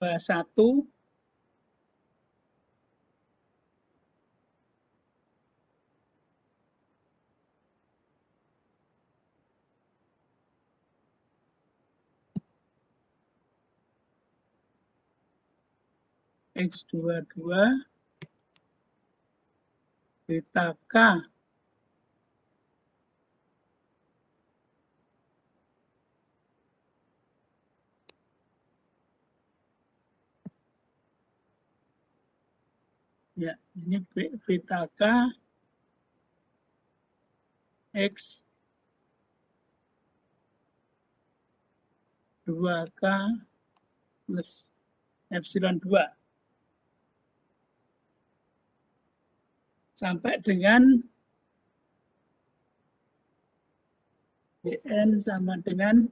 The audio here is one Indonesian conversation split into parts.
1 X22 beta K ya, ini beta K X 2K plus epsilon 2 sampai dengan Bn sama dengan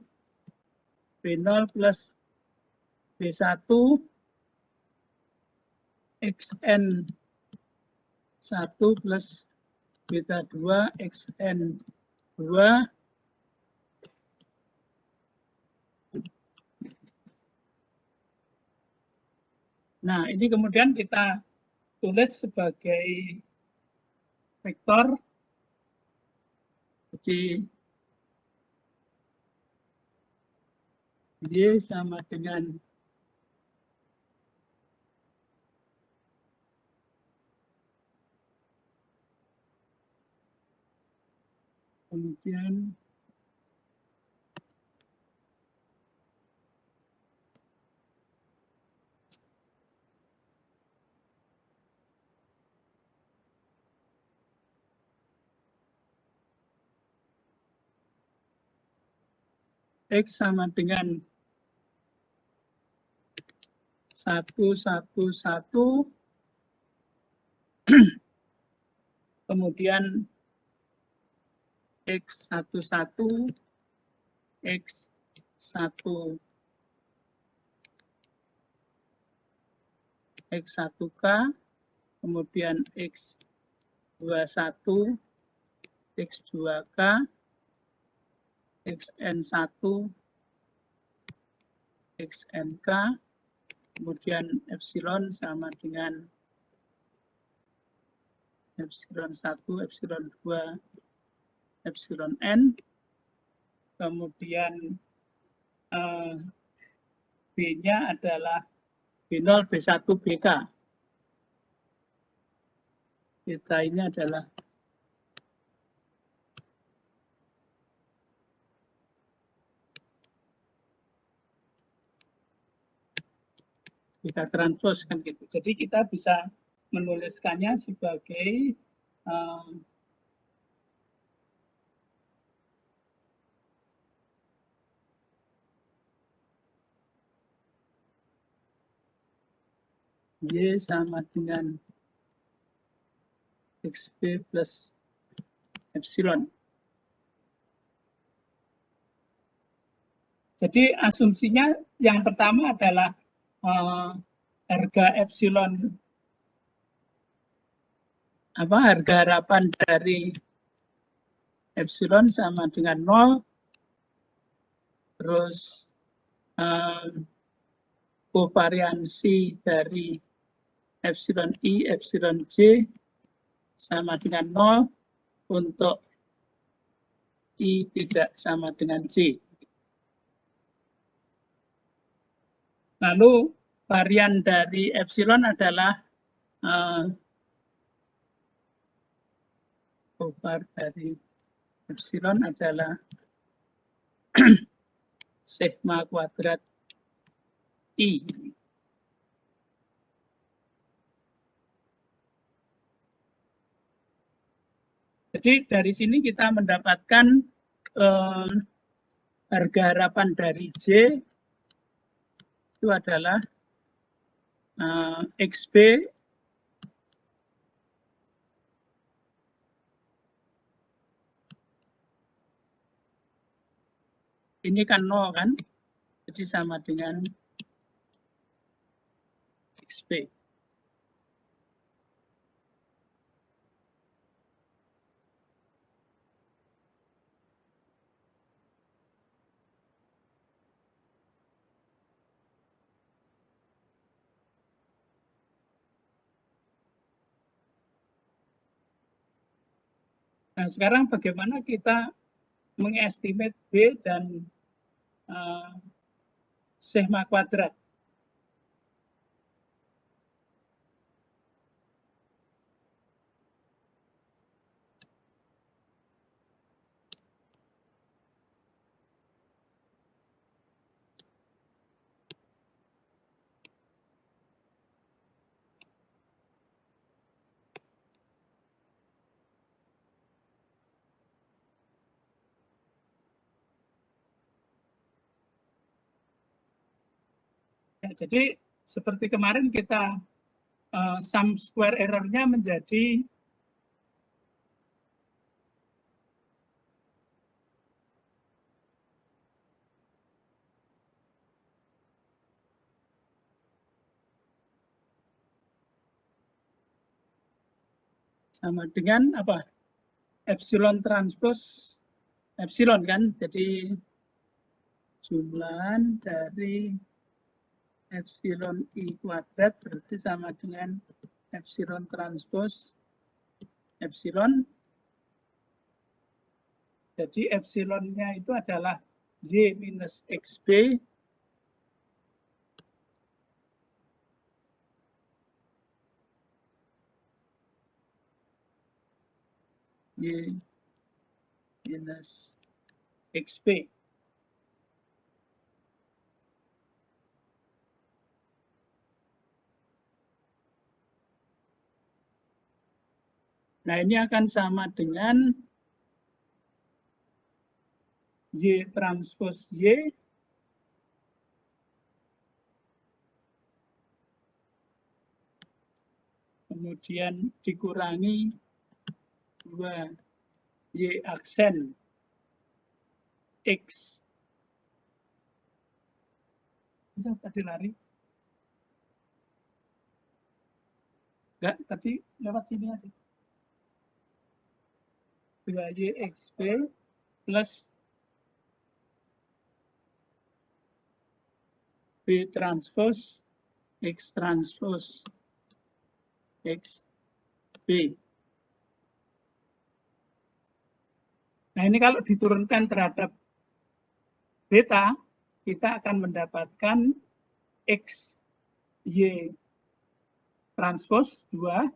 B0 plus B1 Xn 1 plus beta 2 Xn 2 Nah, ini kemudian kita tulis sebagai vektor. Jadi Y sama dengan kemudian X sama dengan 1, 1, 1, kemudian X11, X1, X1K, kemudian X21, X2K, Xn1, Xnk, kemudian epsilon sama dengan epsilon 1, epsilon 2, epsilon n, kemudian B-nya adalah B0, B1, BK. Beta ini adalah beta transpose kan gitu. Jadi kita bisa menuliskannya sebagai Y sama dengan XB plus epsilon. Jadi asumsinya yang pertama adalah harga epsilon, harga harapan dari epsilon sama dengan 0, terus kovariansi dari epsilon I, epsilon J sama dengan 0 untuk I tidak sama dengan J. Lalu varian dari epsilon adalah dari epsilon adalah sigma kuadrat I. Jadi dari sini kita mendapatkan harga harapan dari J itu adalah XB ini kan 0 kan, jadi sama dengan XB. Nah, sekarang bagaimana kita mengestimate B dan sigma kuadrat? Ya, jadi seperti kemarin kita sum square error-nya menjadi sama dengan apa? Epsilon transpose epsilon kan, jadi jumlahan dari epsilon I kuadrat berarti sama dengan epsilon transpose epsilon. Jadi epsilonnya itu adalah Y minus XB Y minus XB. Nah, ini akan sama dengan Y transpose Y kemudian dikurangi 2 Y aksen X. Udah tadi lari. Enggak, tadi lewat sini aja. 2YXB plus B transpose X transpose XB. Nah, ini kalau diturunkan terhadap beta, kita akan mendapatkan X, Y transpose 2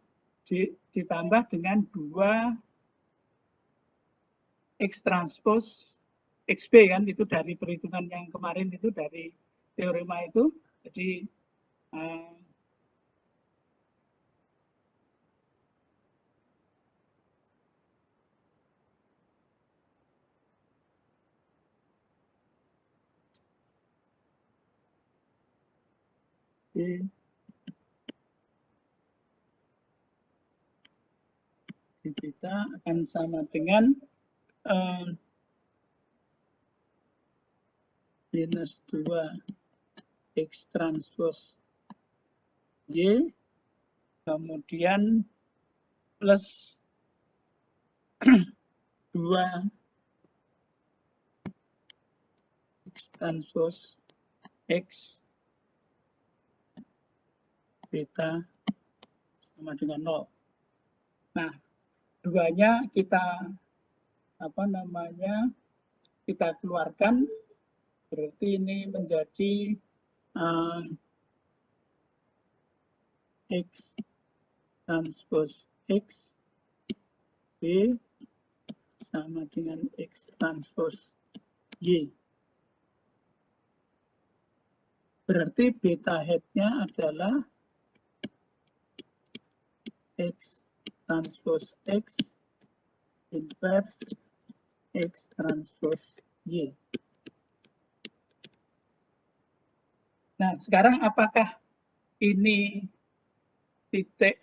ditambah dengan 2 X transpose XB kan, itu dari perhitungan yang kemarin itu dari teorema itu. Jadi kita akan sama dengan minus 2 X transpose Y kemudian plus 2 X transpose X beta sama dengan 0. Nah, duanya kita kita keluarkan, berarti ini menjadi X transpose X B sama dengan X transpose Y. Berarti beta head-nya adalah X transpose X inverse X transpose Y. Nah, sekarang apakah ini titik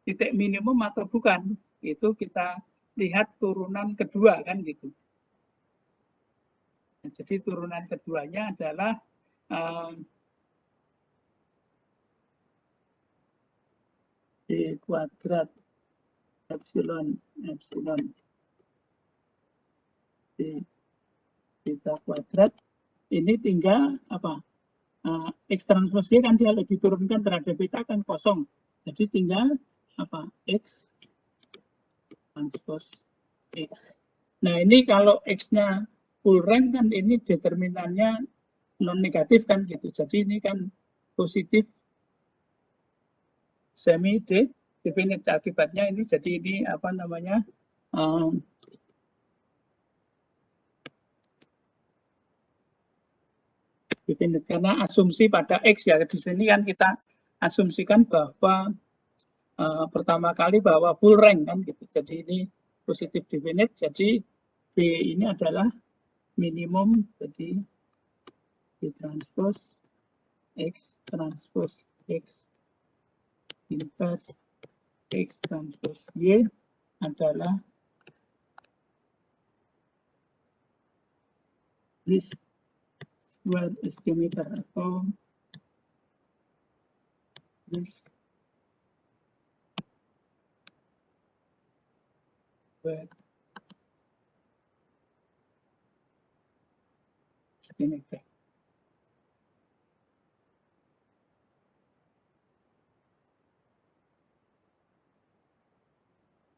titik minimum atau bukan? Itu kita lihat turunan kedua kan gitu. Nah, jadi turunan keduanya adalah D kuadrat epsilon D beta kuadrat ini tinggal apa? X transpose Y kan dia diturunkan terhadap beta kan kosong. Jadi tinggal apa? X transpose X. Nah, ini kalau X-nya full rank kan ini determinannya non negatif kan gitu. Jadi ini kan positif semi definite. Akibatnya ini jadi ini apa namanya? Definite karena asumsi pada X ya. Di sini kan kita asumsikan bahwa pertama kali bahwa full rank kan gitu. Jadi ini positif definite. Jadi B ini adalah minimum. Jadi B transpose X transpose X inverse X transpose Y adalah this square estimator atau this square estimator.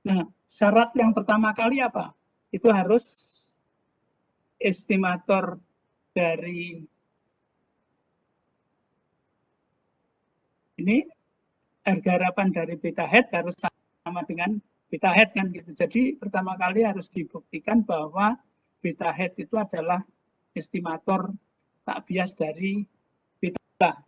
Nah, syarat yang pertama kali apa? Itu harus estimator dari ini harga harapan dari beta head harus sama dengan beta head kan gitu. Jadi pertama kali harus dibuktikan bahwa beta head itu adalah estimator tak bias dari beta.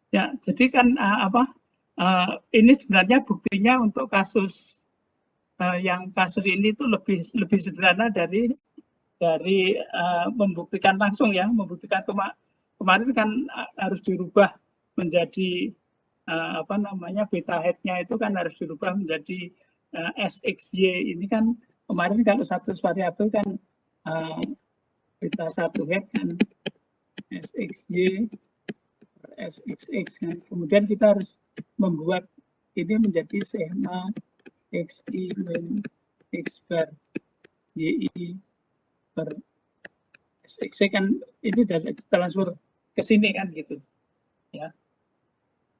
Ya, jadi kan ini sebenarnya buktinya untuk kasus yang kasus ini itu lebih sederhana dari membuktikan langsung ya, membuktikan kemarin kan harus dirubah menjadi apa namanya beta head-nya itu kan harus dirubah menjadi SXY. Ini kan kemarin kalau satu variabel kan beta satu head kan SXY SXX kan. Kemudian kita harus membuat ini menjadi sigma XI min X bar YI per SXX kan ini dari transfer ke sini kan gitu ya,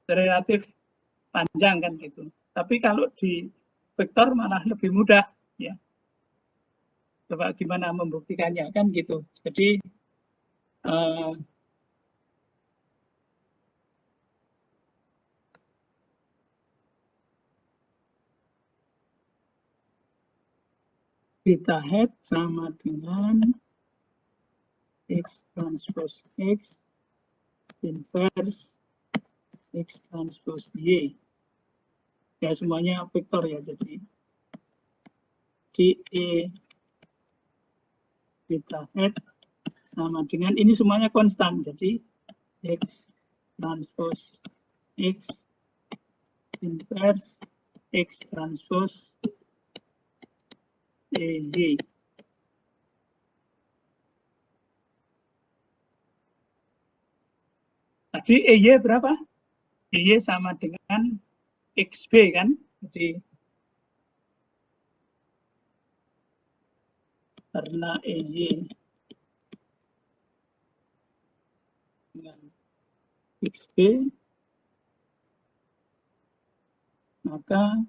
relatif panjang kan gitu. Tapi kalau di vektor malah lebih mudah ya. Coba gimana membuktikannya kan gitu. Jadi beta head sama dengan X transpose X inverse X transpose Y. Ya semuanya vektor ya, jadi DE beta head sama dengan ini semuanya konstan, jadi X transpose X inverse X transpose Y. Tadi EY berapa? EY sama dengan XB kan, jadi karena EY dengan XB maka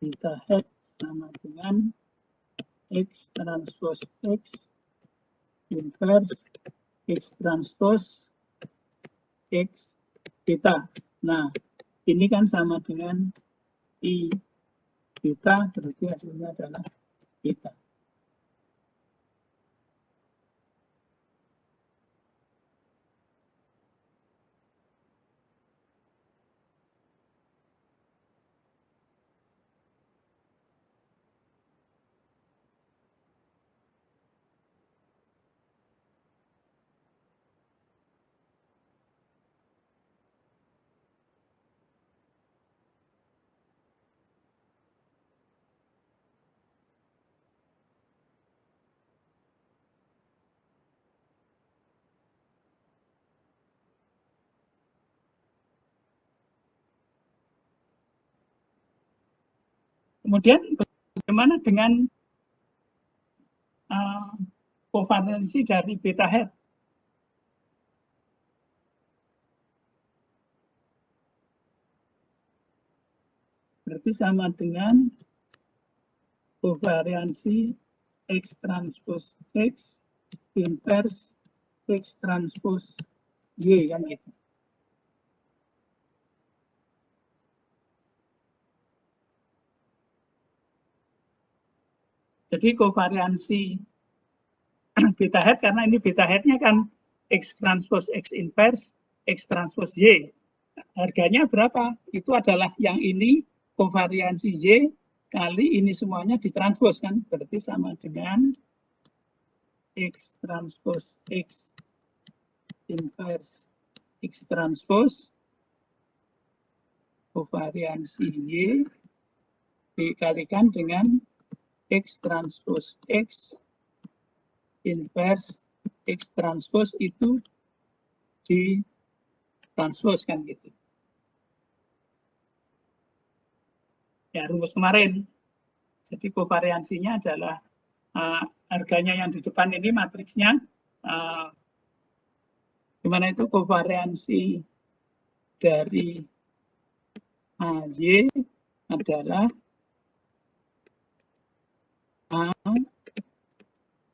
beta head sama dengan X transpose X inverse X transpose X beta. Nah, ini kan sama dengan I beta, berarti hasilnya adalah beta. Kemudian bagaimana dengan kovalensi dari beta head? Berarti sama dengan kovariansi X transpose X inverse X transpose Y kan gitu. Jadi kovariansi beta head, karena ini beta headnya kan X transpose X inverse X transpose Y. Harganya berapa? Itu adalah yang ini kovariansi Y kali ini semuanya ditranspose kan, berarti sama dengan X transpose X inverse X transpose kovariansi Y dikalikan dengan X transpose X inverse X transpose itu di transpose kan gitu. Ya, rumus kemarin. Jadi kovariansinya adalah harganya yang di depan ini matriksnya. Gimana itu kovariansi dari AY adalah A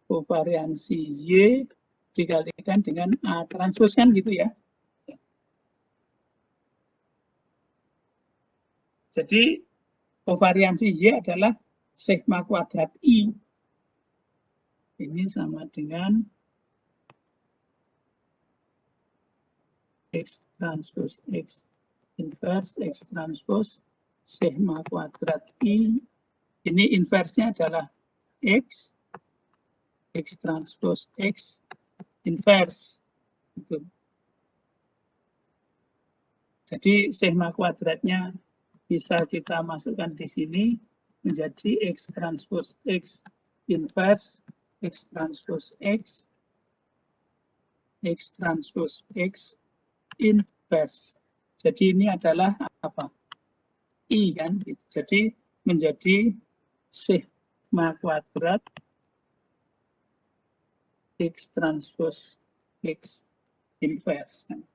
kovariansi Y dikalikan dengan A transpose kan gitu ya. Jadi kovariansi Y adalah sigma kuadrat I. Ini sama dengan X transpose X inverse X transpose sigma kuadrat I. Ini inversnya adalah X transpose X inverse. Gitu. Jadi sigma kuadratnya bisa kita masukkan di sini menjadi X transpose X inverse X transpose X X transpose X inverse. Jadi ini adalah apa? I kan? Jadi menjadi sigma kuadrat X transpose X inverse kan?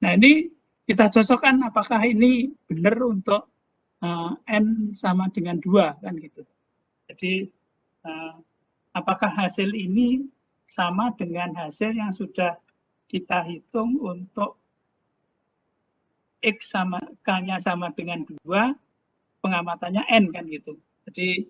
Nah ini kita cocokkan apakah ini benar untuk N sama dengan 2 kan gitu. Jadi apakah hasil ini sama dengan hasil yang sudah kita hitung untuk X sama K-nya sama dengan 2, pengamatannya N kan gitu. Jadi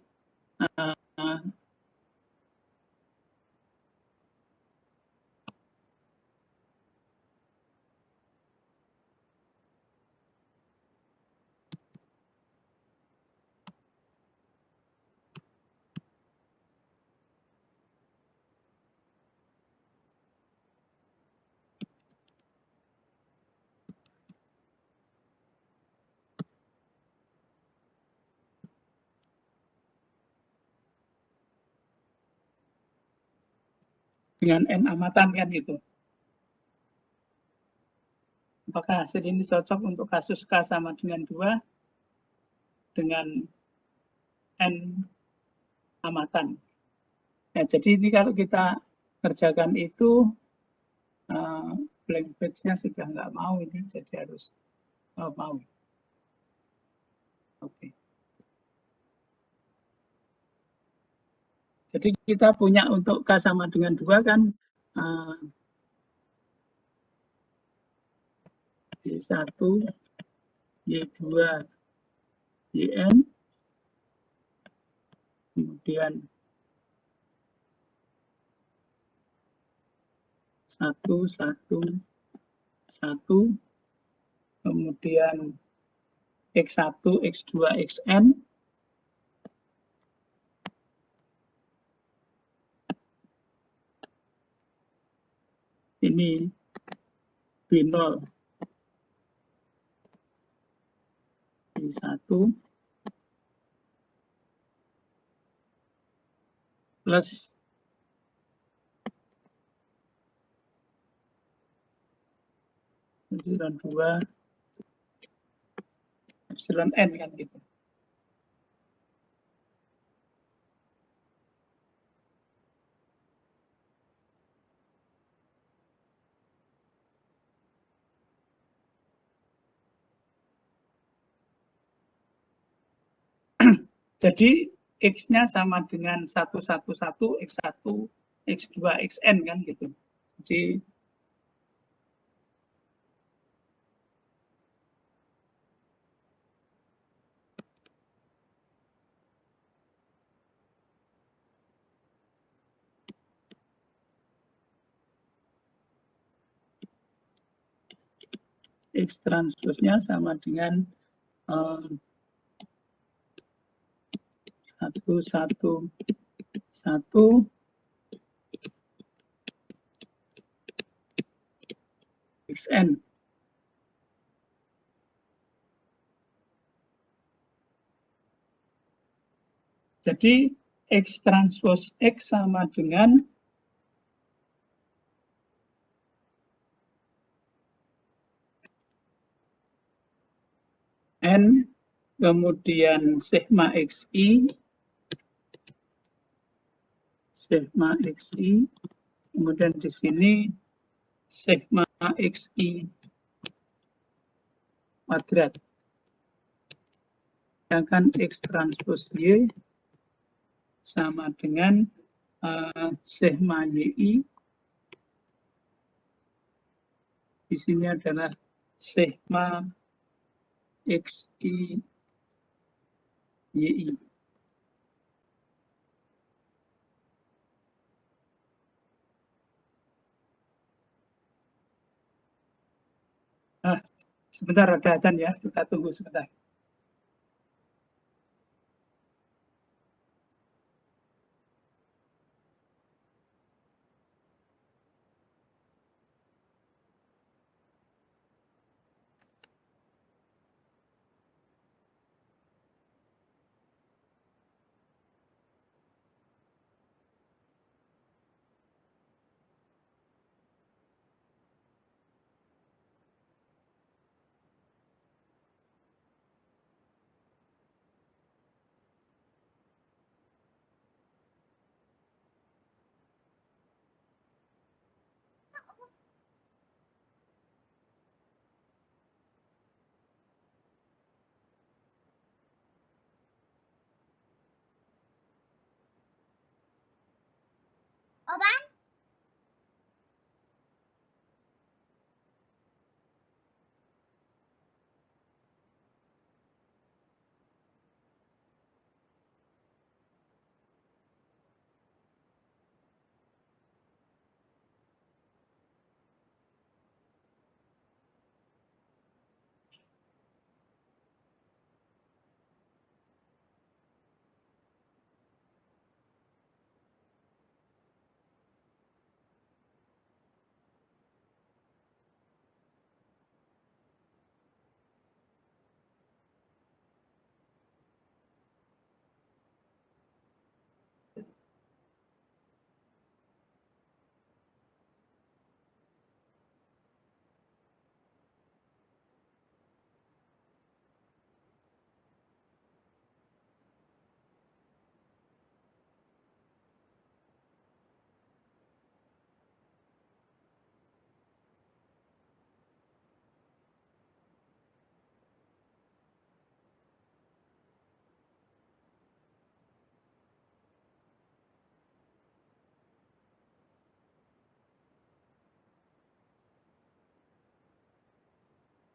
dengan N amatan kan gitu. Apakah hasil ini cocok untuk kasus K sama dengan 2 dengan N amatan. Nah, jadi ini kalau kita kerjakan itu blank page-nya sudah nggak mau ini, jadi harus mau. Oke. Jadi kita punya untuk K sama dengan 2 kan Y1, Y2, YN, kemudian 1, 1, 1, kemudian X1, X2, Xn. Ini B0, B1, plus epsilon 2, epsilon n kan gitu. Jadi X-nya sama dengan 111, X1, X2, Xn kan gitu. Jadi X transposnya sama dengan 111 Xn. Jadi X transpose X sama dengan N, kemudian sigma XI, kemudian di sini sigma XI kuadrat. Sedangkan X transpose Y sama dengan sigma YI. Di sini adalah sigma XI YI. Nah, sebentar ada adzan ya, kita tunggu sebentar.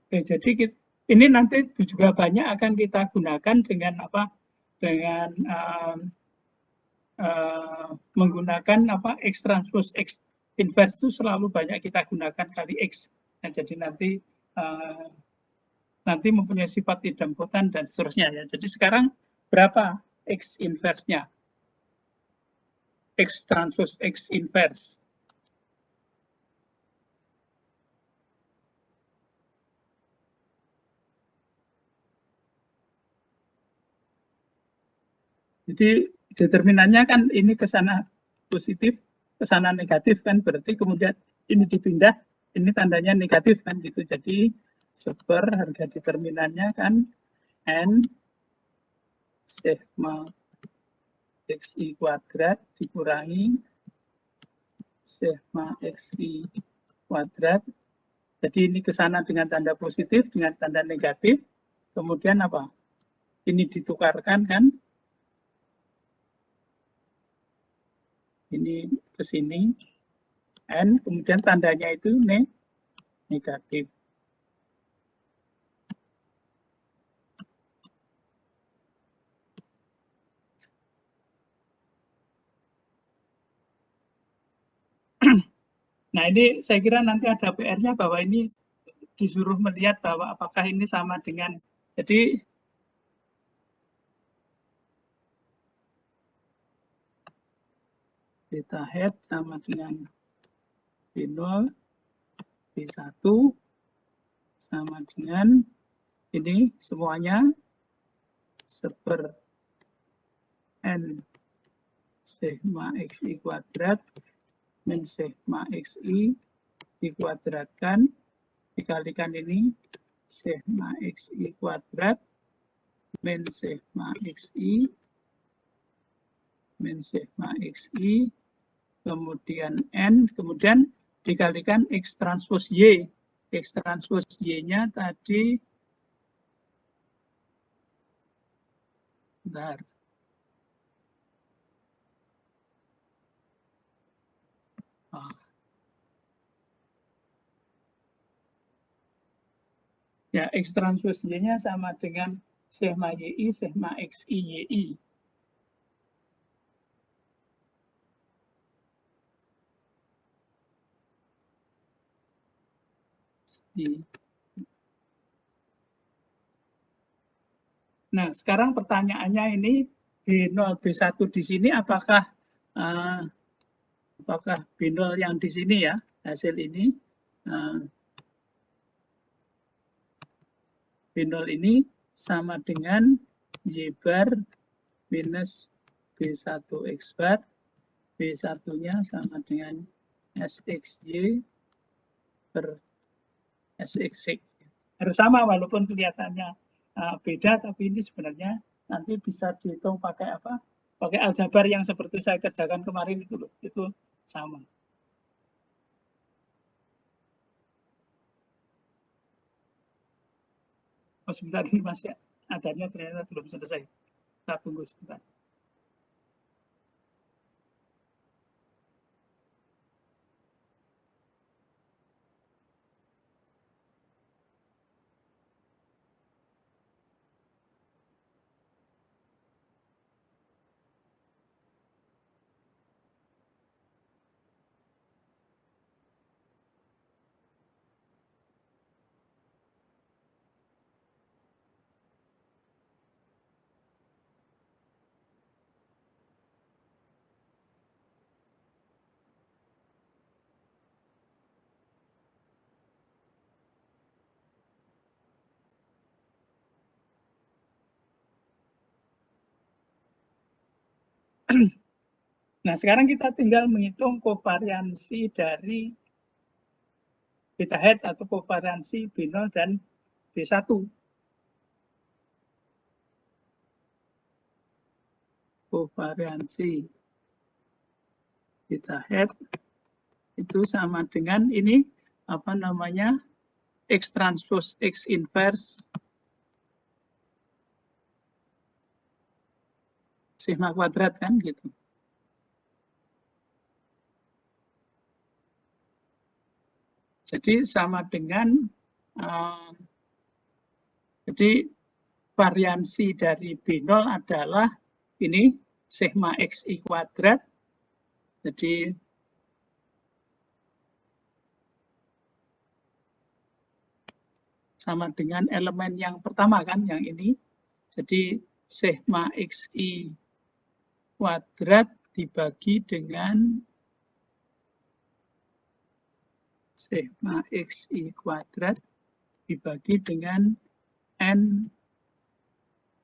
Oke, jadi ini nanti juga banyak akan kita gunakan dengan apa? Dengan menggunakan apa? X transpose X inverse itu selalu banyak kita gunakan kali X. Nah, jadi nanti nanti mempunyai sifat idempoten dan seterusnya ya. Jadi sekarang berapa X inverse-nya? X transpose X inverse. Jadi determinannya kan ini ke sana positif, ke sana negatif kan, berarti kemudian ini dipindah, ini tandanya negatif kan gitu. Jadi seper harga determinannya kan N sigma XI kuadrat dikurangi sigma XI kuadrat. Jadi ini ke sana dengan tanda positif, dengan tanda negatif. Kemudian apa? Ini ditukarkan kan. Ini ke sini. N, kemudian tandanya itu negatif. Nah ini saya kira nanti ada PR-nya bahwa ini disuruh melihat bahwa apakah ini sama dengan, jadi beta head sama dengan B0, B1 sama dengan ini semuanya seper N sigma XI kuadrat min sigma XI dikuadratkan dikalikan ini sigma XI kuadrat min sigma XI min sigma XI kemudian N kemudian dikalikan X transpose Y. X transpose Y-nya tadi bentar. Ya, X transpose Y-nya sama dengan sigma YI, sigma XI YI. Nah, sekarang pertanyaannya ini B0, B1 di sini apakah B0 yang di sini ya, hasil ini B0 ini sama dengan Y bar minus B1 X bar, B1-nya sama dengan SXY per SXX. Harus sama walaupun kelihatannya beda, tapi ini sebenarnya nanti bisa dihitung pakai apa? Pakai aljabar yang seperti saya kerjakan kemarin itu loh, itu sama. Oh sebentar ini masih adanya ternyata belum selesai. Kita tunggu sebentar. Nah, sekarang kita tinggal menghitung kovariansi dari beta head atau kovariansi B0 dan B1. Kovariansi beta head itu sama dengan ini apa namanya X transpose X inverse sigma kuadrat kan gitu. Jadi sama dengan jadi variansi dari B0 adalah ini sigma XI kuadrat. Jadi sama dengan elemen yang pertama kan, yang ini. Jadi sigma xi kuadrat dibagi dengan sigma xi kuadrat dibagi dengan n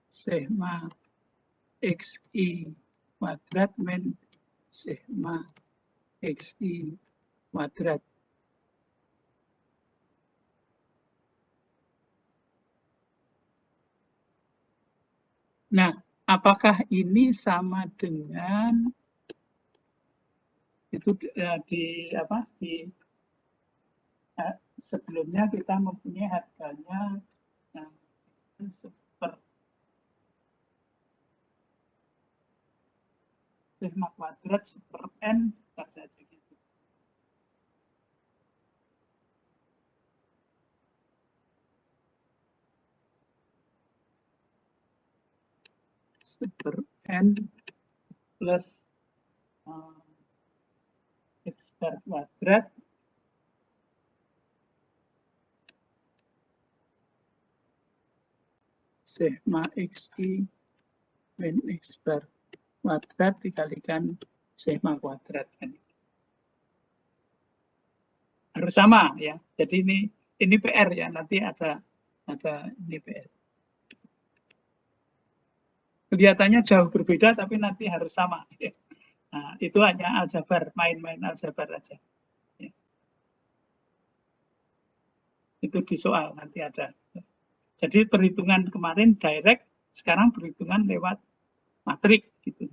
sigma xi kuadrat min sigma xi kuadrat. Nah, apakah ini sama dengan itu sebelumnya kita mempunyai harganya seperti sigma kuadrat per n saja gitu. Per n plus x per kuadrat sigma xi min x per kuadrat dikalikan sigma kuadrat kan. Harus sama ya. Jadi ini PR ya, nanti ada ini PR. Kelihatannya jauh berbeda tapi nanti harus sama ya. Nah, itu hanya aljabar, main-main aljabar aja. Ya. Itu di soal nanti ada. Jadi perhitungan kemarin direct, sekarang perhitungan lewat matrik gitu.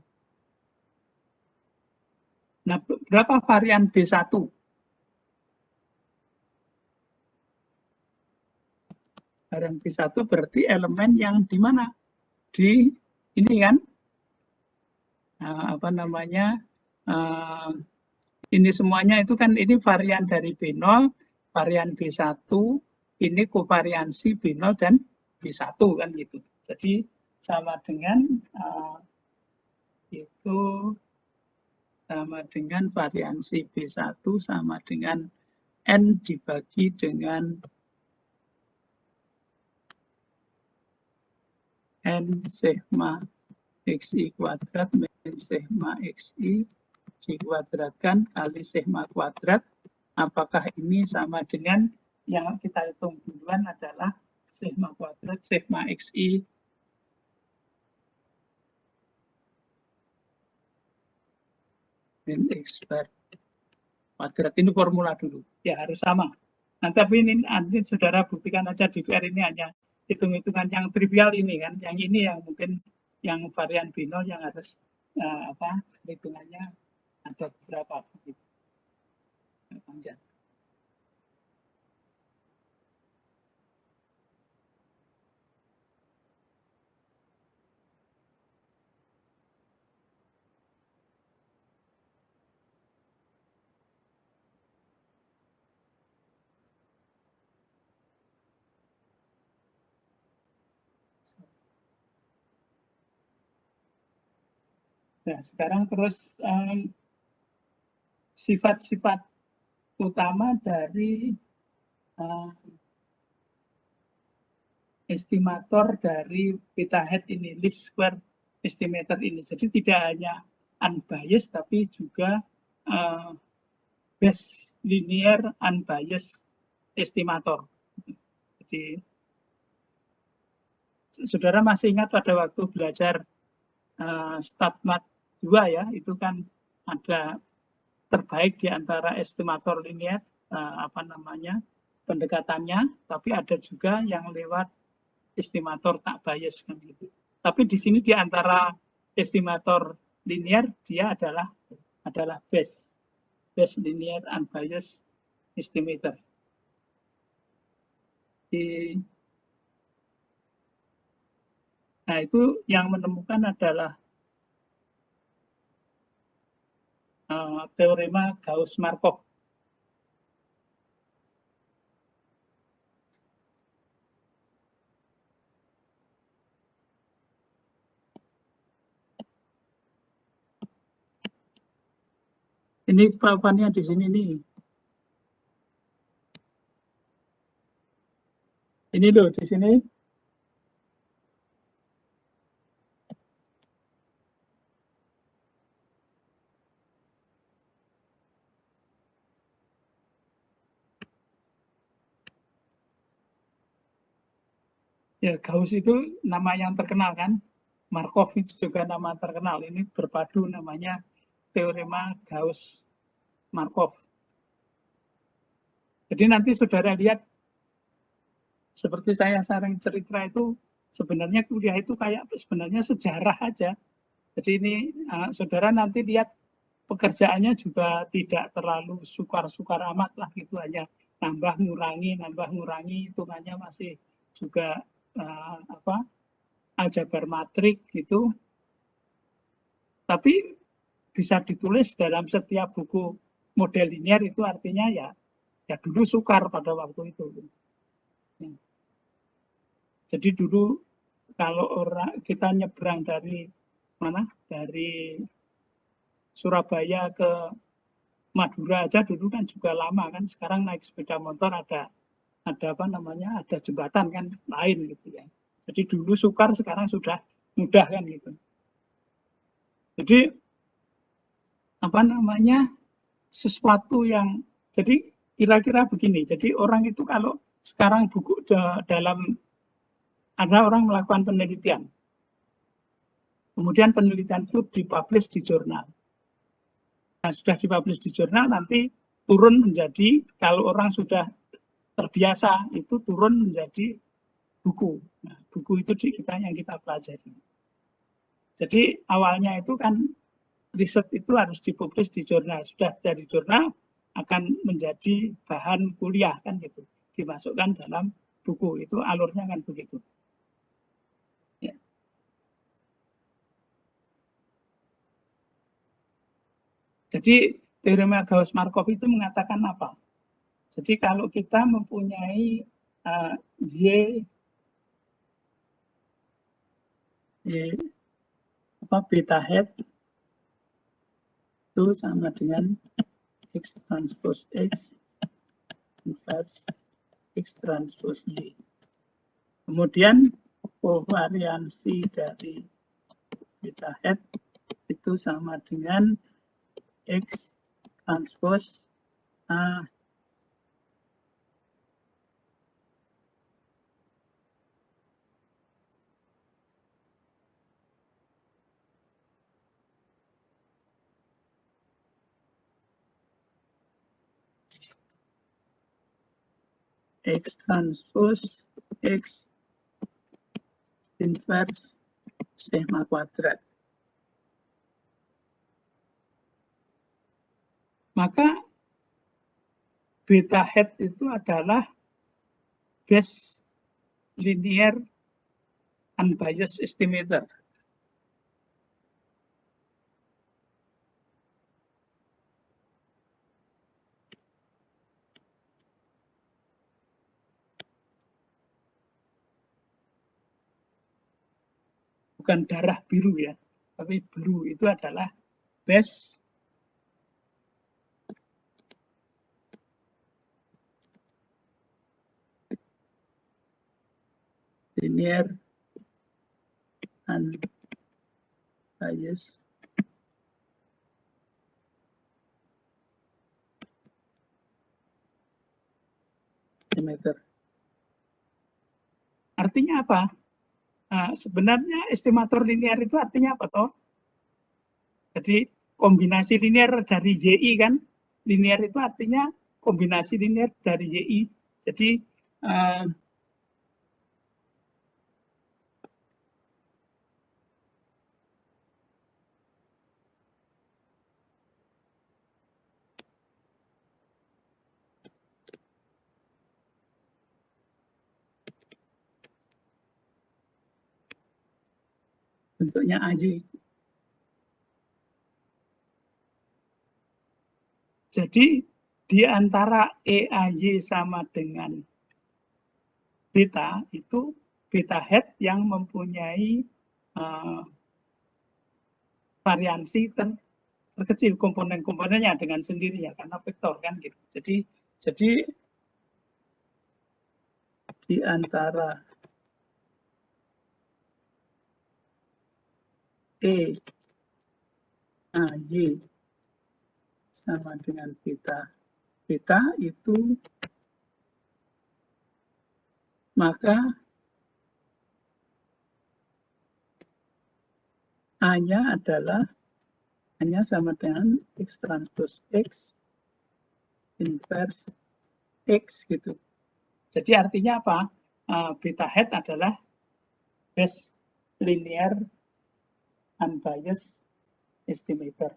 Nah, berapa varian B1? Varian B1 berarti elemen yang di mana? Di ini kan? Apa namanya? Ini semuanya itu kan ini varian dari B0, varian B1, ini kovariansi B0 dan B1 kan gitu. Jadi sama dengan itu sama dengan variansi B1 sama dengan N dibagi dengan N sigma xi kuadrat min sigma xi dikuadratkan kali sigma kuadrat. Apakah ini sama dengan yang kita hitung duluan adalah sigma kuadrat sigma xi min x per kuadrat. Ini formula dulu. Ya harus sama. Nah, tapi ini nanti saudara buktikan aja di VR ini hanya hitung-hitungan yang trivial ini kan. Yang ini yang mungkin yang varian bino yang harus hitungannya ada beberapa gitu. Panjang. Nah, sekarang terus sifat-sifat utama dari estimator dari beta head ini, least square estimator ini. Jadi tidak hanya unbiased, tapi juga best linear unbiased estimator. Jadi, saudara masih ingat pada waktu belajar StatMat 2 ya, itu kan ada terbaik di antara estimator linear, pendekatannya, tapi ada juga yang lewat estimator tak bias kan gitu. Tapi di sini di antara estimator linear dia adalah best linear unbiased estimator. Nah, itu yang menemukan adalah teorema Gauss-Markov. Ini jawabannya di sini nih. Ini loh di sini. Ya, Gauss itu nama yang terkenal kan. Markov itu juga nama terkenal. Ini berpadu namanya teorema Gauss-Markov. Jadi nanti saudara lihat, seperti saya sering cerita itu, sebenarnya kuliah itu kayak sebenarnya sejarah aja. Jadi ini saudara nanti lihat pekerjaannya juga tidak terlalu sukar-sukar amat lah gitu, hanya nambah ngurangi, hitungannya masih juga aljabar matrik gitu. Tapi bisa ditulis dalam setiap buku model linier itu artinya ya dulu sukar pada waktu itu. Jadi dulu kalau orang kita nyebrang dari mana? Dari Surabaya ke Madura aja dulu kan juga lama kan. Sekarang naik sepeda motor ada apa namanya? Ada jembatan kan lain gitu ya. Jadi dulu sukar, sekarang sudah mudah kan gitu. Jadi apa namanya? Sesuatu yang jadi kira-kira begini. Jadi orang itu kalau sekarang buku dalam ada orang melakukan penelitian. Kemudian penelitian itu dipublish di jurnal. Nah, sudah dipublish di jurnal, nanti turun menjadi, kalau orang sudah terbiasa, itu turun menjadi buku. Nah, buku itu kita yang kita pelajari. Jadi awalnya itu kan riset itu harus dipublish di jurnal. Sudah jadi jurnal, akan menjadi bahan kuliah kan gitu. Dimasukkan dalam buku, itu alurnya kan begitu. Ya. Jadi teorema Gauss-Markov itu mengatakan apa? Jadi kalau kita mempunyai Y beta head itu sama dengan X transpose X inverse X transpose Y. Kemudian kovariansi dari beta head itu sama dengan X transpose A X transpose X inverse sigma kuadrat. Maka beta head itu adalah base linear unbiased estimator. Bukan darah biru ya, tapi blue itu adalah base linear unbiased estimator. Artinya apa? Nah, sebenarnya estimator linear itu artinya apa toh? Jadi kombinasi linear dari YI kan, linear itu artinya kombinasi linear dari YI. Jadi bentuknya AY. Jadi di antara EAY sama dengan beta itu beta head yang mempunyai variansi terkecil komponen-komponennya dengan sendirinya karena vektor kan gitu. Jadi di antara E, A, Y sama dengan beta. Beta itu maka A-nya adalah hanya sama dengan X transpose X inverse X gitu. Jadi artinya apa? Beta hat adalah best linear unbiased estimator.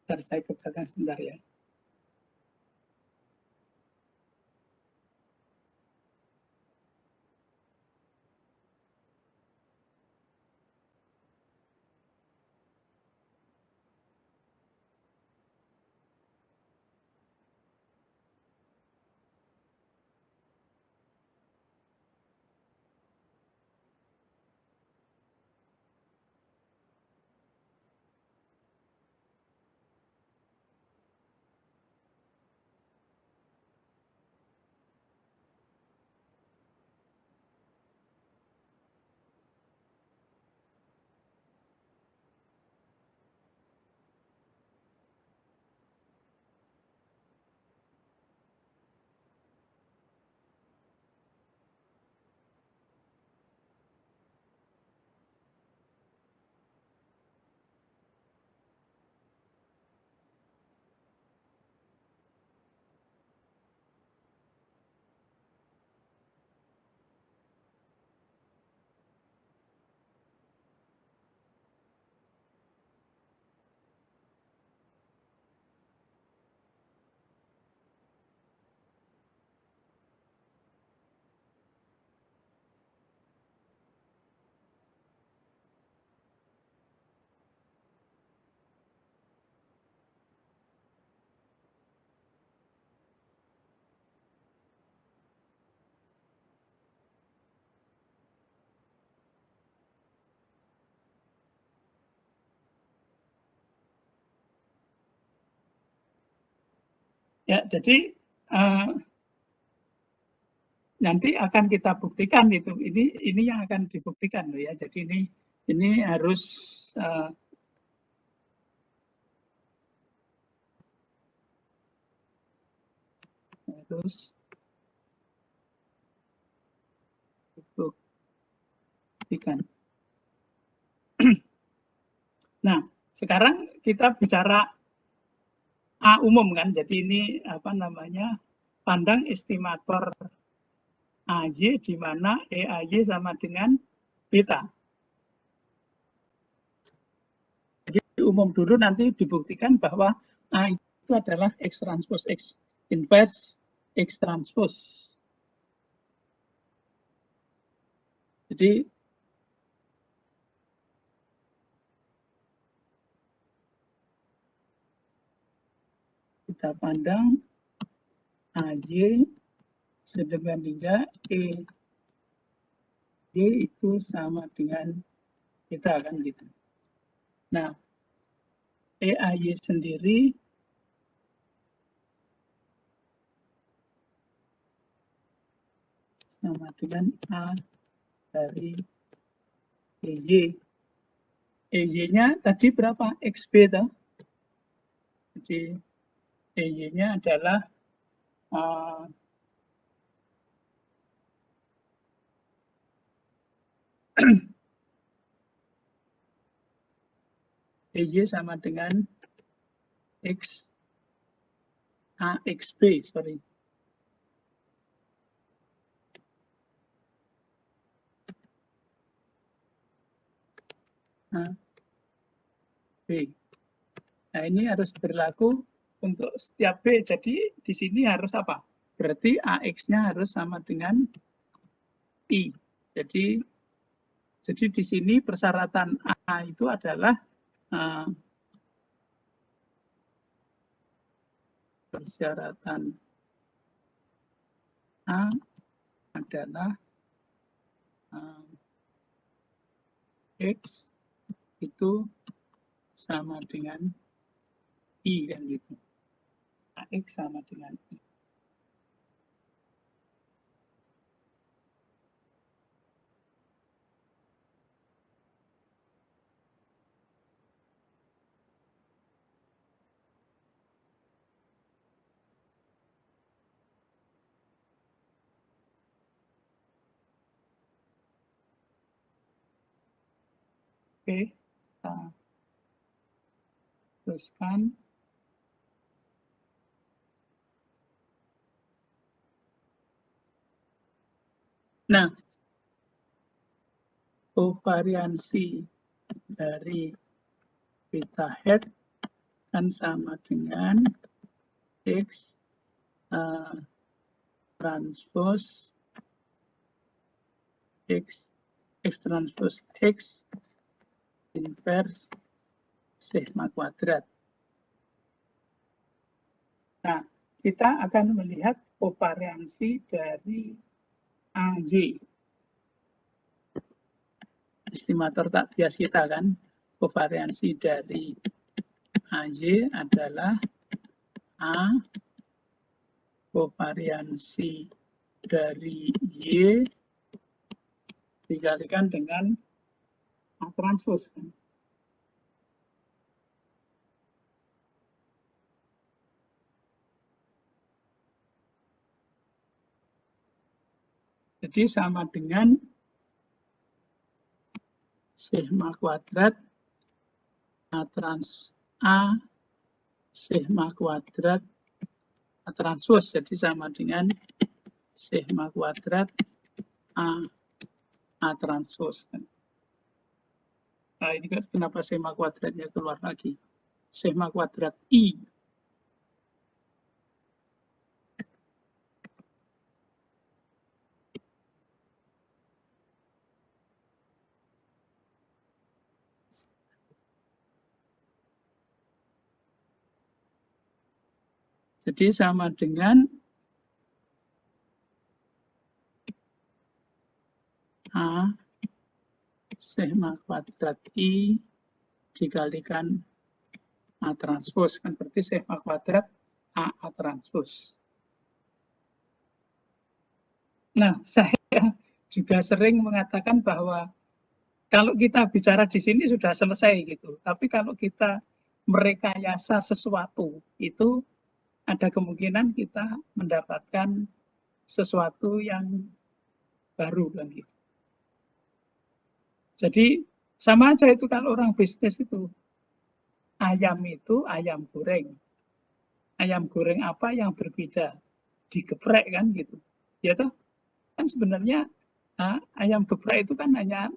Ntar saya ke belakang sebentar ya. Ya, jadi nanti akan kita buktikan itu. Ini yang akan dibuktikan loh ya. Jadi ini harus dibuktikan. Nah, sekarang kita bicara A umum kan. Jadi ini apa namanya? Pandang estimator AY di mana EAY sama dengan beta. Jadi umum dulu nanti dibuktikan bahwa A itu adalah X transpose X inverse X transpose. Jadi kita pandang AY sedemikian hingga EY itu sama dengan kita kan gitu. Nah, EAY sendiri sama dengan A dari EY. EY-nya tadi berapa? XB toh? Jadi EY-nya adalah EY sama dengan X AXB, sorry. B. Nah, ini harus berlaku untuk setiap B. Jadi di sini harus apa? Berarti AX-nya harus sama dengan I. Jadi di sini persyaratan A itu adalah persyaratan A adalah X itu sama dengan I kan gitu. AX sama dengan I. Oke, kita teruskan. Nah, kovariansi dari beta hat kan sama dengan X transpose X transpose X inverse sigma kuadrat. Nah, kita akan melihat kovariansi dari AY. Estimator tak bias kita kan, kovariansi dari AY adalah A kovariansi dari Y dikalikan dengan A transpose. Jadi sama dengan sigma kuadrat A sigma kuadrat A transpose. Jadi sama dengan sigma kuadrat A transpose. Nah, ini kan kenapa sigma kuadratnya keluar lagi. Sigma kuadrat I. Jadi sama dengan A sigma kuadrat I dikalikan A transpose. Kan berarti sigma kuadrat A transpose. Nah, saya juga sering mengatakan bahwa kalau kita bicara di sini sudah selesai gitu. Tapi kalau kita merekayasa sesuatu, itu ada kemungkinan kita mendapatkan sesuatu yang baru kan gitu. Jadi sama aja itu kalau orang bisnis itu ayam goreng. Ayam goreng apa yang berbeda? Digeprek kan gitu. Ya toh? Kan sebenarnya ayam geprek itu kan hanya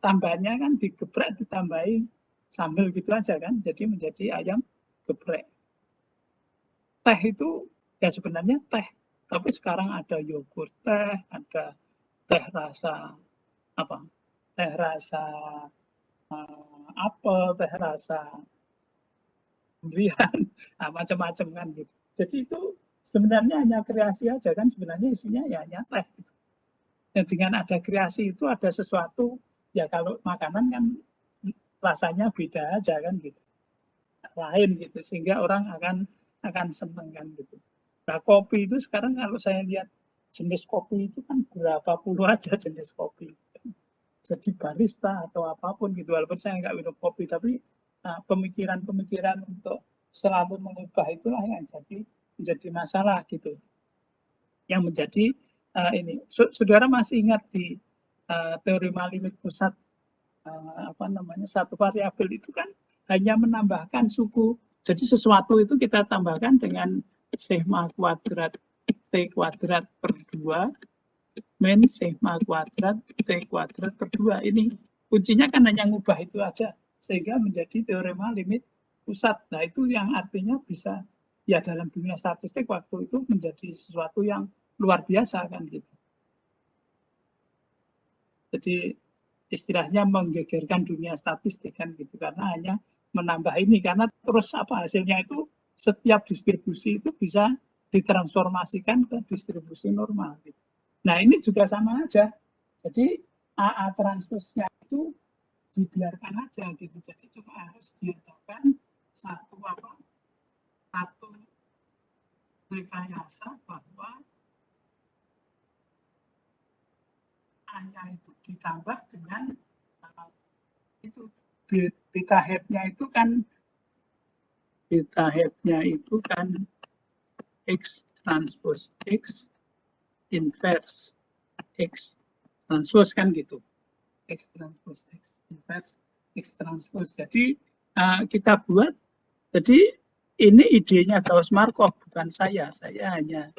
tambahnya kan digeprek ditambahi sambal gitu aja kan. Jadi menjadi ayam geprek. Teh itu ya sebenarnya teh, tapi sekarang ada yogurt teh, ada teh rasa apa? Teh rasa apel, teh rasa durian, macam-macam kan gitu. Jadi itu sebenarnya hanya kreasi aja kan, sebenarnya isinya ya hanya teh. Gitu. Dan dengan ada kreasi itu ada sesuatu, ya kalau makanan kan rasanya beda aja kan gitu, lain gitu, sehingga orang akan seneng kan gitu. Nah kopi itu sekarang kalau saya lihat jenis kopi itu kan berapa puluh aja jenis kopi. Jadi barista atau apapun gitu, walaupun saya nggak minum kopi, tapi pemikiran-pemikiran untuk selalu mengubah itulah yang menjadi masalah gitu. Yang menjadi ini, saudara masih ingat di teorema limit pusat satu variabel itu kan hanya menambahkan suku. Jadi sesuatu itu kita tambahkan dengan sigma kuadrat T kuadrat per 2 min sigma kuadrat T kuadrat per 2. Ini kuncinya kan hanya ngubah itu aja. Sehingga menjadi teorema limit pusat. Nah itu yang artinya bisa ya dalam dunia statistik waktu itu menjadi sesuatu yang luar biasa kan gitu. Jadi istilahnya menggegerkan dunia statistik kan gitu, karena hanya menambah ini, karena terus hasilnya itu setiap distribusi itu bisa ditransformasikan ke distribusi normal gitu. Nah ini juga sama aja, jadi AA transpose-nya itu dibiarkan aja gitu. Jadi cuma harus diadakan satu rekayasa bahwa A-nya itu ditambah dengan itu beta head-nya itu kan X transpose X inverse X transpose kan gitu. X transpose X inverse X transpose. Jadi kita buat, jadi ini idenya Gauss-Markov, bukan saya. Saya hanya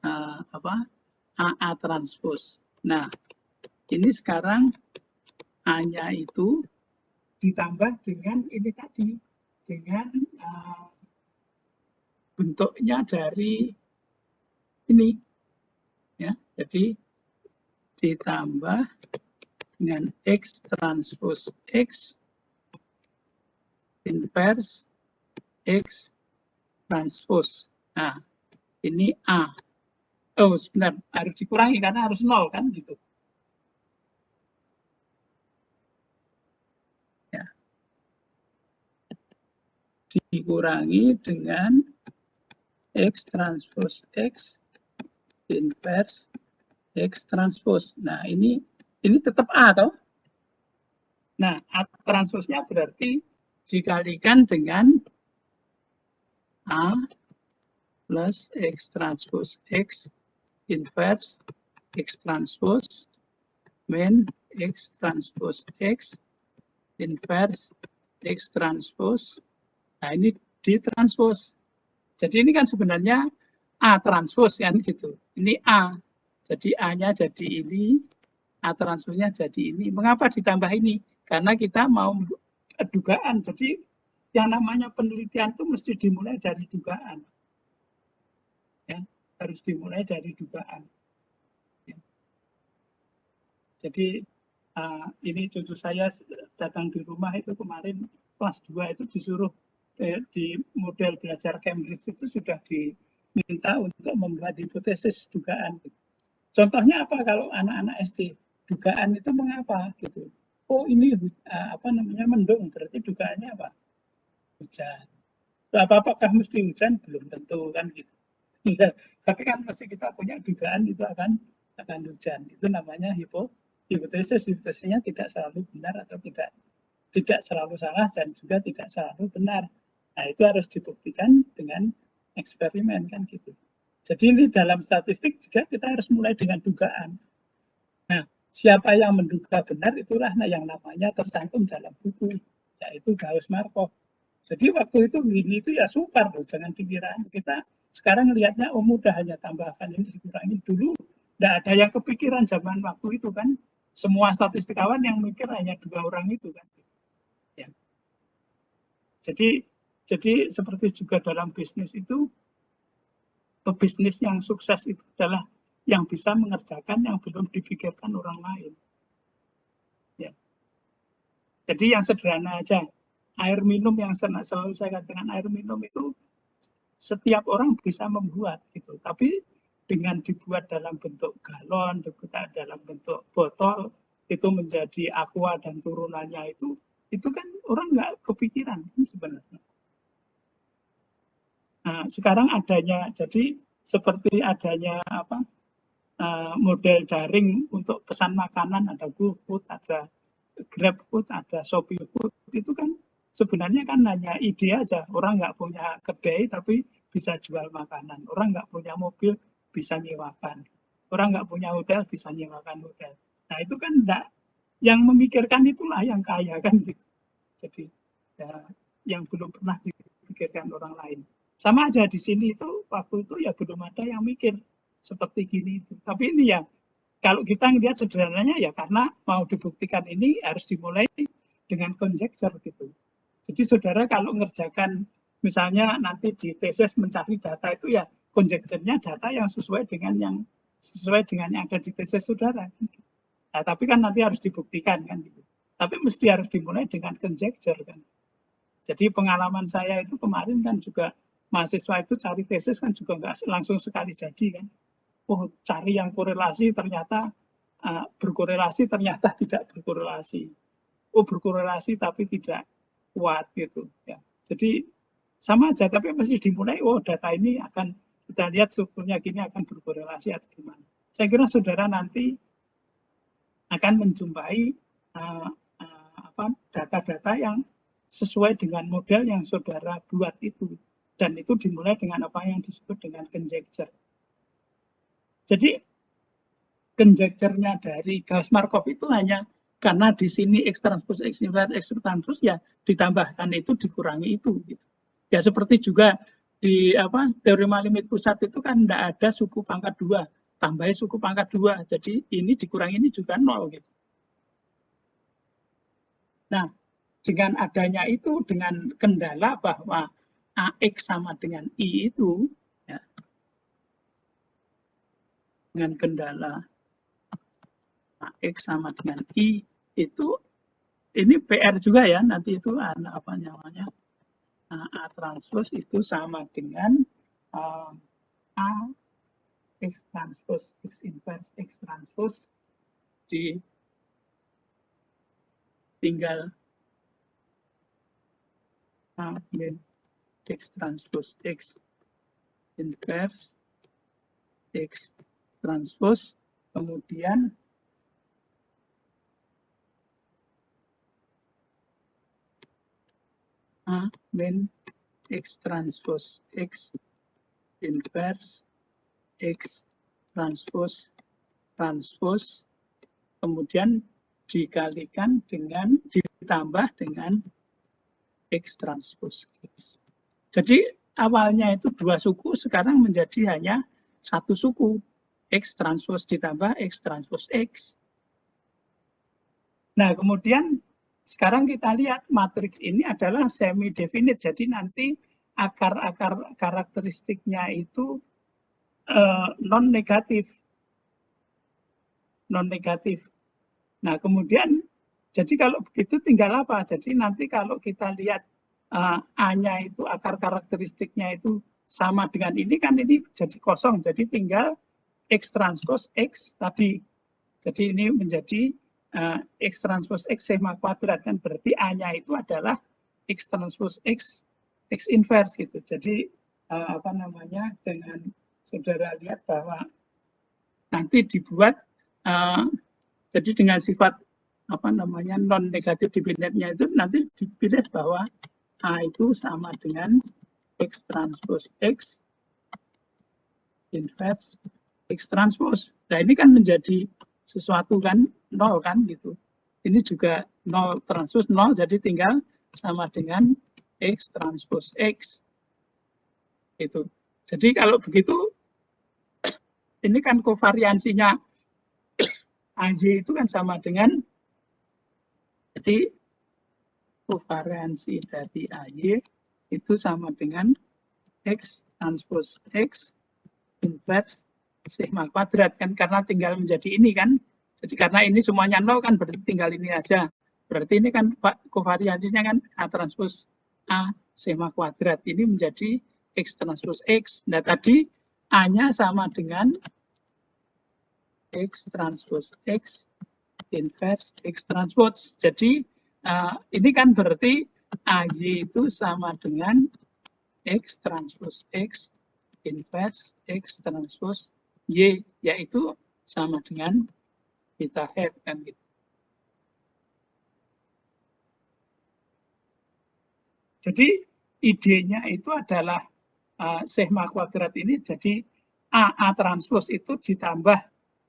AA transpose. Nah, ini sekarang A-nya itu ditambah dengan ini tadi, dengan bentuknya dari ini, ya. Jadi ditambah dengan X transpose X inverse X transpose. Nah, ini A. Oh, sebentar, harus dikurangi karena harus 0 kan gitu. Ya. Dikurangi dengan X transpose X inverse X transpose. Nah, ini tetap A toh. Nah, A transpose-nya berarti dikalikan dengan A plus X transpose X inverse X transpose min X transpose X inverse X transpose. Nah, ini ditranspose. Jadi ini kan sebenarnya A transpose kan gitu. Ini A. Jadi A-nya jadi ini, A transpose-nya jadi ini. Mengapa ditambah ini? Karena kita mau dugaan. Jadi yang namanya penelitian itu mesti dimulai dari dugaan. Ya, harus dimulai dari dugaan. Ya. Jadi ini cucu saya datang di rumah itu kemarin kelas 2 itu disuruh di model belajar Cambridge itu sudah diminta untuk membuat hipotesis dugaan. Contohnya apa kalau anak-anak SD? Dugaan itu mengapa gitu? Oh ini mendung, berarti dugaannya apa? Hujan. Apakah mesti hujan? Belum tentu kan gitu. Ya, tapi kan pasti kita punya dugaan itu akan hujan. Itu namanya hipotesis. Hipotesisnya tidak selalu benar atau tidak selalu salah dan juga tidak selalu benar. Nah, itu harus dibuktikan dengan eksperimen kan gitu. Jadi ini dalam statistik juga kita harus mulai dengan dugaan. Nah, siapa yang menduga benar itulah yang namanya tercantum dalam buku, yaitu Gauss-Markov. Jadi waktu itu gini itu ya sukar loh, jangan pikiran. Kita sekarang lihatnya mudah, hanya tambahkan ini dikurangi. Dulu tidak ada yang kepikiran zaman waktu itu kan. Semua statistikawan yang mikir hanya 2 orang itu kan. Ya. Jadi seperti juga dalam bisnis itu, pebisnis yang sukses itu adalah yang bisa mengerjakan yang belum dipikirkan orang lain. Ya. Jadi yang sederhana aja, air minum yang selalu saya katakan, air minum itu setiap orang bisa membuat gitu, tapi dengan dibuat dalam bentuk galon, dibuat dalam bentuk botol, itu menjadi aqua dan turunannya itu kan orang nggak kepikiran kan sebenarnya. Nah, sekarang adanya, jadi seperti adanya model daring untuk pesan makanan, ada GoFood, ada GrabFood, ada ShopeeFood, itu kan sebenarnya kan hanya ide aja. Orang nggak punya kedai tapi bisa jual makanan. Orang nggak punya mobil bisa nyewakan. Orang nggak punya hotel bisa nyewakan hotel. Nah itu kan enggak, yang memikirkan itulah yang kaya kan gitu. Jadi ya, yang belum pernah dipikirkan orang lain. Sama aja di sini itu waktu itu ya belum ada yang mikir seperti gini itu. Tapi ini ya kalau kita melihat sederhananya ya karena mau dibuktikan ini harus dimulai dengan conjecture gitu. Jadi saudara kalau mengerjakan misalnya nanti di tesis mencari data itu ya conjecture-nya data yang sesuai dengan yang ada di tesis saudara. Nah, tapi kan nanti harus dibuktikan kan gitu. Tapi mesti harus dimulai dengan conjecture kan. Jadi pengalaman saya itu kemarin kan juga mahasiswa itu cari tesis kan juga nggak langsung sekali jadi kan. Oh cari yang korelasi ternyata berkorelasi ternyata tidak berkorelasi. berkorelasi tapi tidak kuat gitu ya. Jadi sama aja, tapi mesti dimulai, data ini akan kita lihat strukturnya gini akan berkorelasi atau gimana. Saya kira saudara nanti akan menjumpai data-data yang sesuai dengan model yang saudara buat itu. Dan itu dimulai dengan apa yang disebut dengan conjecture. Jadi conjecture-nya dari Gauss-Markov itu hanya karena di sini X transpose X inverse X transpose ya ditambahkan itu dikurangi itu gitu. Ya seperti juga di teorema limit pusat itu kan tidak ada suku pangkat 2, tambahin suku pangkat 2. Jadi ini dikurangi ini juga 0 gitu. Nah, dengan adanya itu, dengan kendala bahwa AX sama dengan I itu, ya, dengan kendala AX sama dengan I itu, ini PR juga ya, nanti itu apa namanya, A transpose itu sama dengan A X transpose X inverse X transpose di tinggal A min X transpose X inverse X transpose, kemudian A min X transpose X inverse X transpose kemudian dikalikan dengan ditambah dengan X transpose X. Jadi awalnya itu 2 suku, sekarang menjadi hanya 1 suku. X transpose ditambah X transpose X. Nah, kemudian sekarang kita lihat matriks ini adalah semi definite. Jadi nanti akar-akar karakteristiknya itu non negatif. Nah, kemudian jadi kalau begitu tinggal apa? Jadi nanti kalau kita lihat A-nya itu akar karakteristiknya itu sama dengan ini kan ini jadi kosong. Jadi tinggal X transpose X tadi. Jadi ini menjadi X transpose X sigma kuadrat kan, berarti A-nya itu adalah X transpose X inverse gitu. Jadi apa namanya, dengan saudara lihat bahwa nanti dibuat jadi dengan sifat apa namanya non negatif definite-nya itu nanti dipilih bahwa A itu sama dengan X transpose X inverse X transpose. Nah, ini kan menjadi sesuatu kan 0 kan gitu. Ini juga 0 transpose 0, jadi tinggal sama dengan X transpose X. Itu. Jadi kalau begitu ini kan kovariansinya AY itu kan sama dengan, jadi kovariansi dari AY itu sama dengan X transpose X inverse sigma kuadrat kan, karena tinggal menjadi ini kan. Jadi karena ini semuanya 0 kan, berarti tinggal ini aja. Berarti ini kan kovariansinya kan A transpose A sigma kuadrat. Ini menjadi X transpose X. Nah, tadi A-nya sama dengan X transpose X inverse X transpose. Jadi ini kan berarti AY itu sama dengan X transpose X inverse X transpose Y, yaitu sama dengan beta hat kan gitu. Jadi idenya itu adalah sigma kuadrat ini jadi A transpose itu ditambah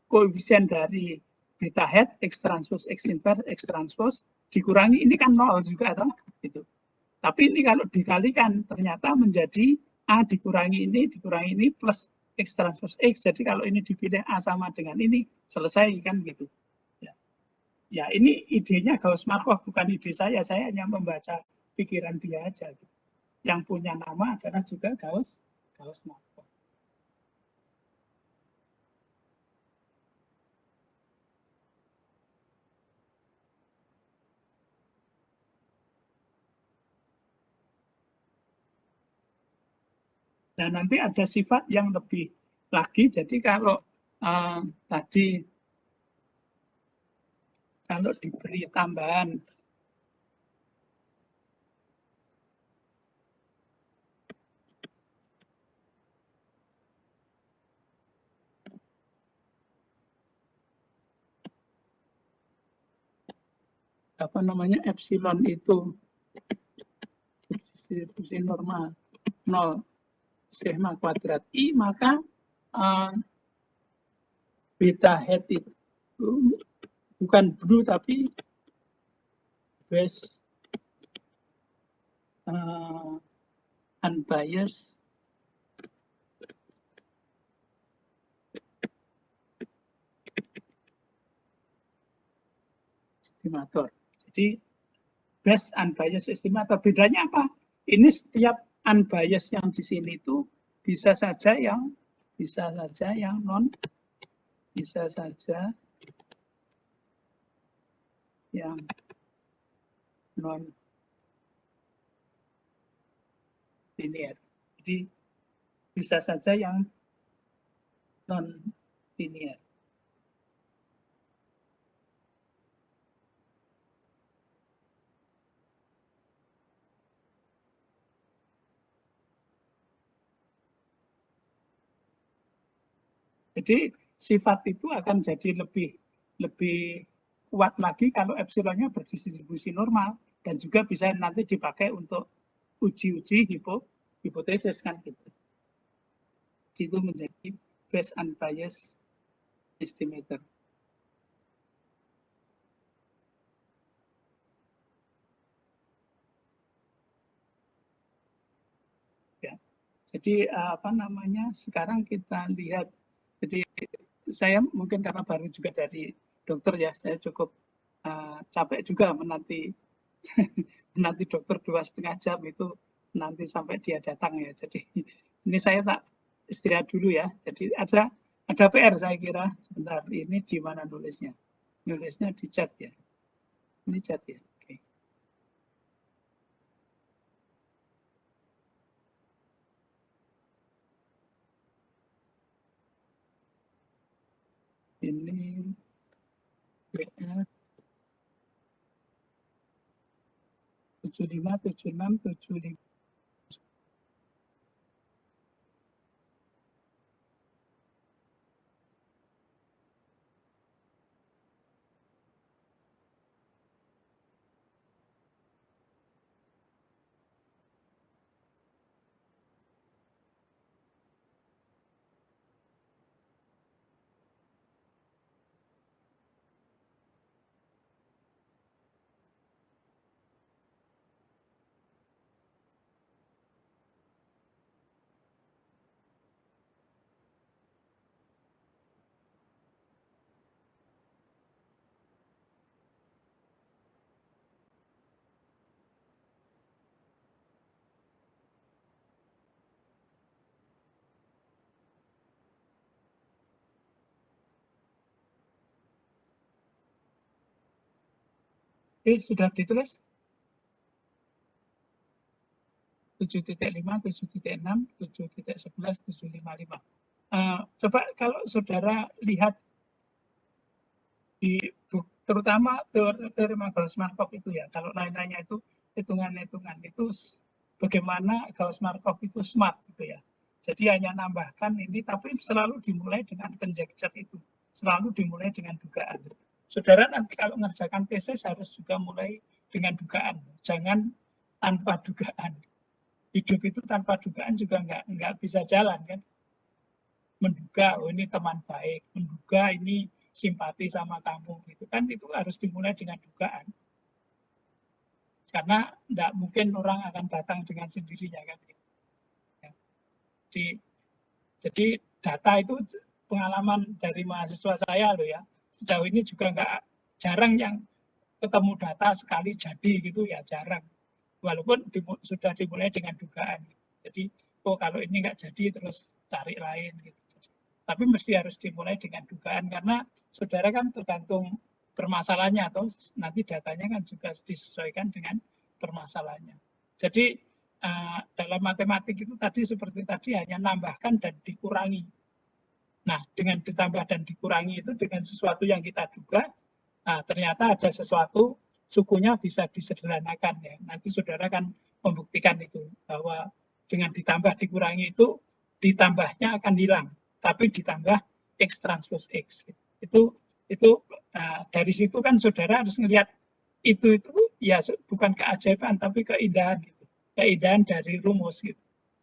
koefisien dari beta hat X transpose X inverse X transpose dikurangi ini kan 0 juga atau gitu. Tapi ini kalau dikalikan ternyata menjadi A dikurangi ini plus X transpose X. Jadi kalau ini dipilih A sama dengan ini, selesai kan gitu. Ya ini idenya Gauss-Markov, bukan ide saya hanya membaca pikiran dia aja. Gitu. Yang punya nama adalah juga Gauss-Markov. Nah, nanti ada sifat yang lebih lagi. Jadi kalau tadi kalau diberi tambahan apa namanya epsilon itu distribusi normal 0 sigma kuadrat I, maka beta hat itu bukan blue tapi base unbiased estimator. Jadi base unbiased estimator, bedanya apa? Ini setiap unbiased yang di sini itu bisa saja yang non, bisa saja yang non linear. Jadi bisa saja yang non linear. Jadi sifat itu akan jadi lebih kuat lagi kalau epsilonnya berdistribusi normal dan juga bisa nanti dipakai untuk uji-uji hipotesis kan gitu. Itu menjadi base unbiased estimator. Ya. Jadi apa namanya sekarang kita lihat, jadi saya mungkin karena baru juga dari dokter ya, saya cukup capek juga menanti dokter 2,5 jam itu nanti sampai dia datang ya. Jadi ini saya tak istirahat dulu ya. Jadi ada PR saya kira. Sebentar, ini di mana nulisnya? Nulisnya di chat ya. Ini chat ya. Oke. Ini WA 757675. Sudah ditulis? 7.5, 7.6, 7.11, 755. Coba kalau saudara lihat di terutama teori Gauss-Markov itu ya, kalau lain-lainnya itu hitungan-hitungan itu bagaimana Gauss-Markov itu smart gitu ya. Jadi hanya nambahkan ini, tapi selalu dimulai dengan conjecture itu, selalu dimulai dengan dugaan. Saudara nanti kalau mengerjakan tesis harus juga mulai dengan dugaan, jangan tanpa dugaan. Hidup itu tanpa dugaan juga nggak bisa jalan kan. Menduga, oh ini teman baik, menduga ini simpati sama kamu gitu kan, itu harus dimulai dengan dugaan karena tidak mungkin orang akan datang dengan sendirinya kan gitu. Jadi data itu pengalaman dari mahasiswa saya loh ya, sejauh ini juga jarang yang ketemu data sekali jadi gitu ya, jarang, walaupun sudah dimulai dengan dugaan. Jadi kalau ini nggak jadi terus cari lain gitu. Tapi mesti harus dimulai dengan dugaan karena saudara kan tergantung permasalahannya atau nanti datanya kan juga disesuaikan dengan permasalahannya. Jadi dalam matematik itu tadi seperti tadi hanya nambahkan dan dikurangi. Nah, dengan ditambah dan dikurangi itu dengan sesuatu yang kita duga, ternyata ada sesuatu sukunya bisa disederhanakan ya. Nanti saudara kan membuktikan itu bahwa dengan ditambah dikurangi itu ditambahnya akan hilang, tapi ditambah X transpose X. Itu dari situ kan saudara harus melihat itu ya bukan keajaiban tapi keindahan gitu. Keindahan dari rumus gitu.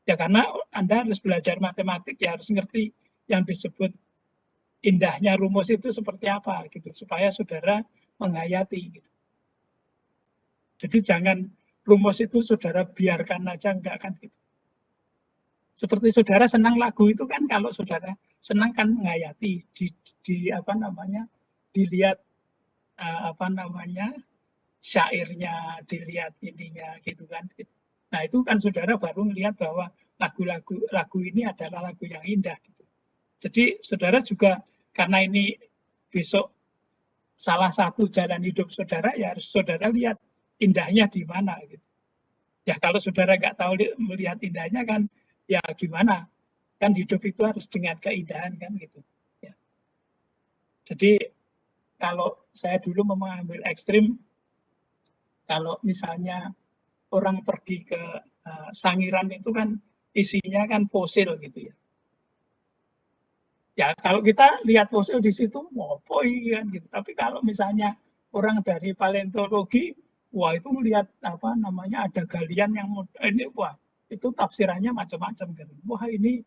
Ya karena Anda harus belajar matematik ya harus ngerti yang disebut indahnya rumus itu seperti apa gitu supaya saudara menghayati gitu. Jadi jangan rumus itu saudara biarkan aja enggak kan gitu. Seperti saudara senang lagu itu kan kalau saudara senang kan menghayati di apa namanya dilihat apa namanya syairnya, dilihat ininya gitu kan. Gitu. Nah itu kan saudara baru melihat bahwa lagu ini adalah lagu yang indah. Gitu. Jadi saudara juga karena ini besok salah satu jalan hidup saudara ya harus saudara lihat indahnya di mana gitu. Ya kalau saudara nggak tahu melihat indahnya kan ya gimana kan hidup itu harus dengan keindahan kan gitu. Ya. Jadi kalau saya dulu mengambil ekstrim kalau misalnya orang pergi ke Sangiran itu kan isinya kan fosil gitu ya. Ya kalau kita lihat fosil di situ, ngopoi kan gitu. Tapi kalau misalnya orang dari paleontologi, wah itu melihat apa namanya ada galian yang ini wah itu tafsirannya macam-macam gitu. Wah ini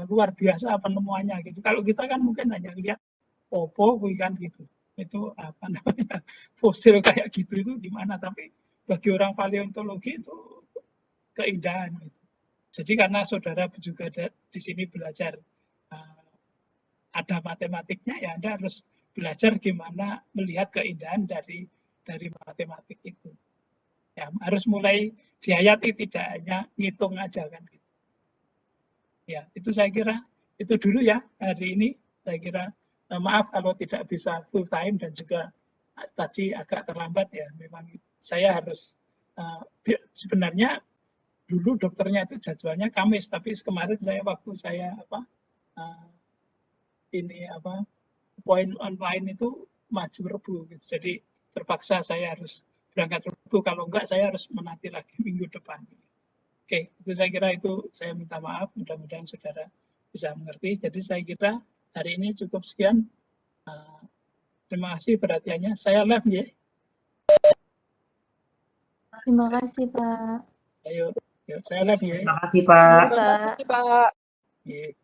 luar biasa penemuannya gitu. Kalau kita kan mungkin hanya lihat opo kan gitu. Itu apa namanya fosil kayak gitu itu gimana? Tapi bagi orang paleontologi itu keindahan. Gitu. Jadi karena saudara juga di sini belajar ada matematiknya ya Anda harus belajar gimana melihat keindahan dari matematik itu. Ya, harus mulai dihayati tidak hanya ngitung aja kan. Ya, itu saya kira itu dulu ya hari ini. Saya kira maaf kalau tidak bisa full time dan juga tadi agak terlambat ya. Memang saya harus sebenarnya dulu dokternya itu jadwalnya Kamis, tapi kemarin saya waktu saya ini apa poin online itu maju Rebu gitu. Jadi terpaksa saya harus berangkat Rebu, kalau enggak saya harus menanti lagi minggu depan. Oke, itu saya kira itu saya minta maaf, mudah-mudahan saudara bisa mengerti. Jadi saya kira hari ini cukup sekian. Terima kasih perhatiannya. Saya live ya. Terima kasih Pak. Ayo, saya live ya. Terima kasih Pak. Iya, Pak. Ya.